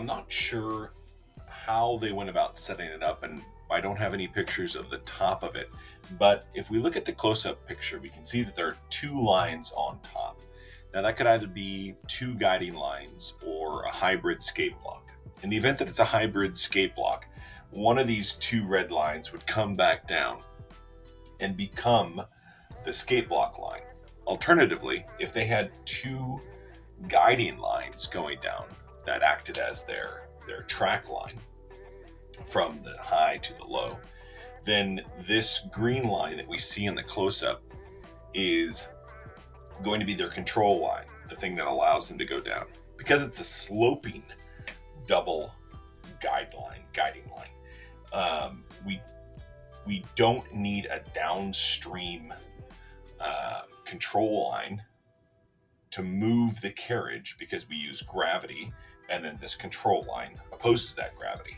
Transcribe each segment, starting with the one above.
I'm not sure how they went about setting it up, and I don't have any pictures of the top of it. But if we look at the close-up picture, we can see that there are two lines on top. Now that could either be two guiding lines or a hybrid skate block. In the event that it's a hybrid skate block, one of these two red lines would come back down and become the skate block line. Alternatively, if they had two guiding lines going down that acted as their track line from the high to the low, then this green line that we see in the close-up is going to be their control line, the thing that allows them to go down. Because it's a sloping double guiding line, we don't need a downstream control line to move the carriage, because we use gravity, and then this control line opposes that gravity.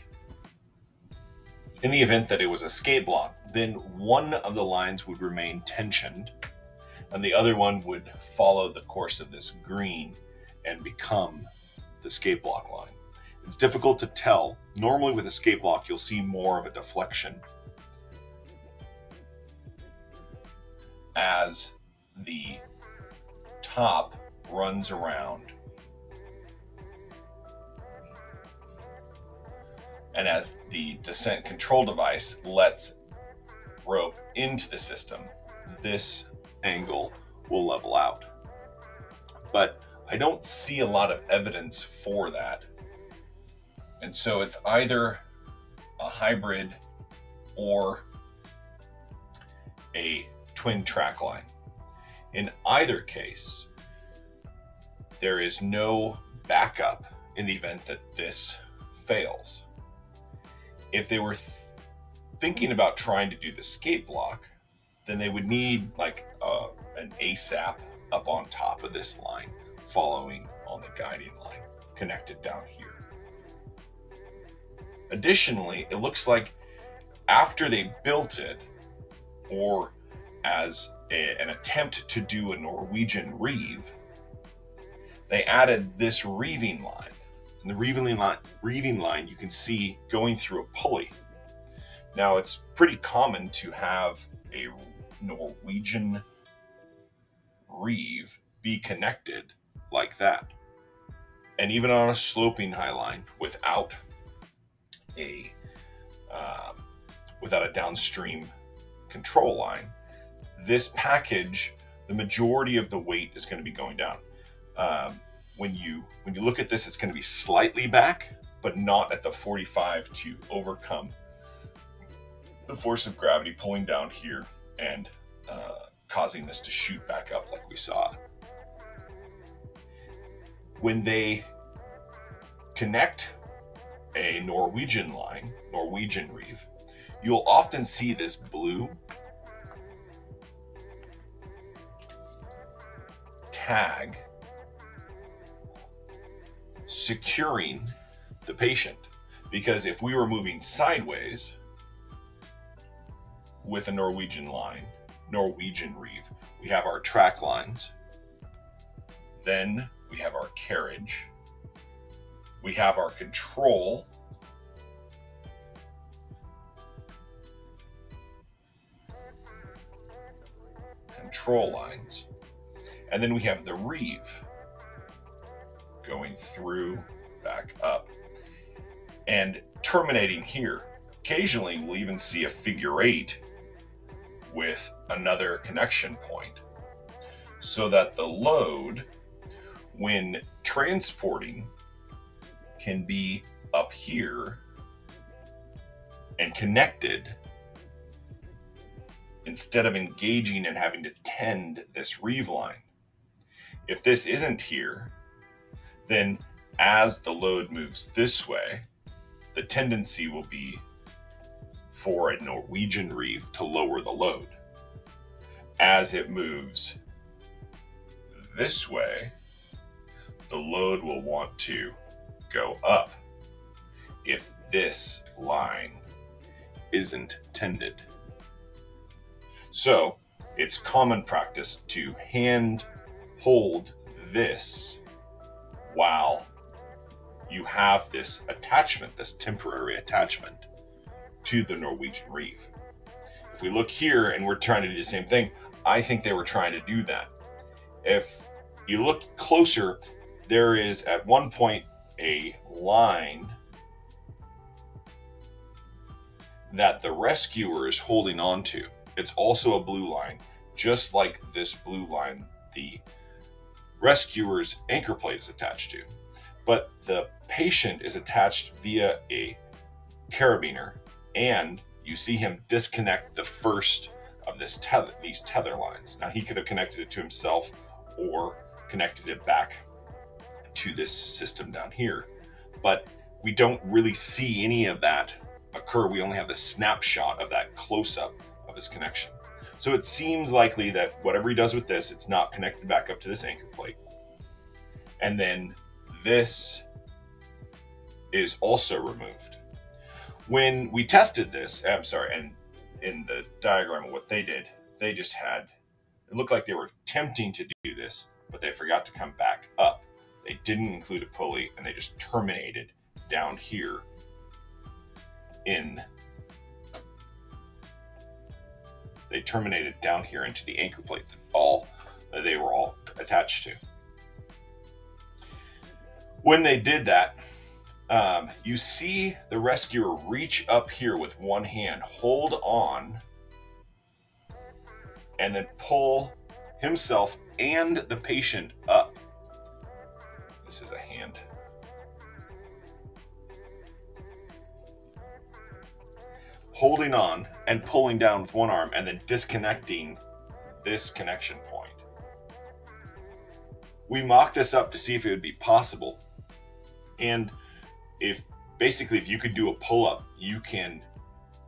In the event that it was a skate block, then one of the lines would remain tensioned and the other one would follow the course of this green and become the skate block line. It's difficult to tell. Normally with a skate block, you'll see more of a deflection as the top runs around and as the descent control device lets rope into the system, this angle will level out. But I don't see a lot of evidence for that. And so it's either a hybrid or a twin track line. In either case, there is no backup in the event that this fails. If they were thinking about trying to do the skate block, then they would need like an ASAP up on top of this line, following on the guiding line, connected down here. Additionally, it looks like after they built it, or as an attempt to do a Norwegian reeve, they added this reeving line. And the reeving line you can see going through a pulley. Now, it's pretty common to have a Norwegian reeve be connected like that. And even on a sloping high line without a downstream control line, this package, the majority of the weight is going to be going down. When you look at this, it's going to be slightly back, but not at the 45 to overcome the force of gravity pulling down here and causing this to shoot back up like we saw. When they connect a Norwegian line, Norwegian reeve, you'll often see this blue tag securing the patient. Because if we were moving sideways with a Norwegian line, Norwegian reeve, we have our track lines, then we have our carriage, we have our control, lines, and then we have the reeve going through, back up, and terminating here. Occasionally, we'll even see a figure 8 with another connection point, so that the load, when transporting, can be up here and connected instead of engaging and having to tend this reeve line. If this isn't here, then as the load moves this way, the tendency will be for a Norwegian reeve to lower the load. As it moves this way, the load will want to go up if this line isn't tended. So it's common practice to hand hold this while you have this attachment, this temporary attachment to the Norwegian Reeve. If we look here and we're trying to do the same thing, I think they were trying to do that. If you look closer, there is at one point a line that the rescuer is holding on to. It's also a blue line, just like this blue line the rescuer's anchor plate is attached to. But the patient is attached via a carabiner, and you see him disconnect the first of these tether lines. Now, he could have connected it to himself or connected it back to this system down here, but we don't really see any of that occur. We only have the snapshot of that close-up of his connection. So it seems likely that whatever he does with this, it's not connected back up to this anchor plate. And then this is also removed. When we tested this, and in the diagram of what they did, they just had, it looked like they were attempting to do this, but they forgot to come back up. They didn't include a pulley, and they just terminated down here they terminated down here into the anchor plate that they were all attached to. When they did that, you see the rescuer reach up here with one hand, hold on, and then pull himself and the patient up. This is a hand. Holding on and pulling down with one arm and then disconnecting this connection point. We mocked this up to see if it would be possible. And if you could do a pull-up, you can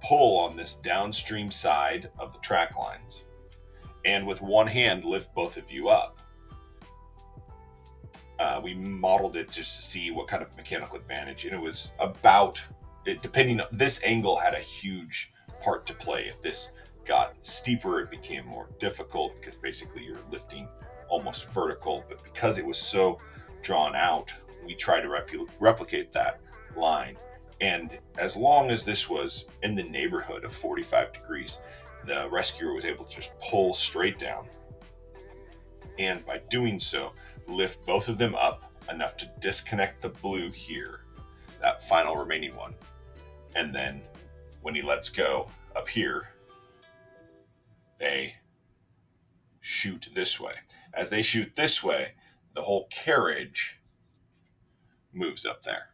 pull on this downstream side of the track lines and with one hand lift both of you up. We modeled it just to see what kind of mechanical advantage, and it was about, depending on this angle had a huge part to play. If this got steeper, it became more difficult because basically you're lifting almost vertical, but because it was so drawn out, we try to replicate that line. And as long as this was in the neighborhood of 45 degrees, the rescuer was able to just pull straight down. And by doing so, lift both of them up enough to disconnect the blue here, that final remaining one. And then when he lets go up here, they shoot this way. As they shoot this way, the whole carriage moves up there.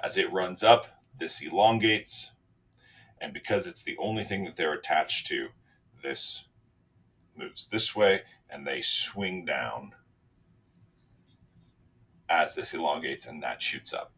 As it runs up, this elongates, and because it's the only thing that they're attached to, this moves this way, and they swing down as this elongates, and that shoots up.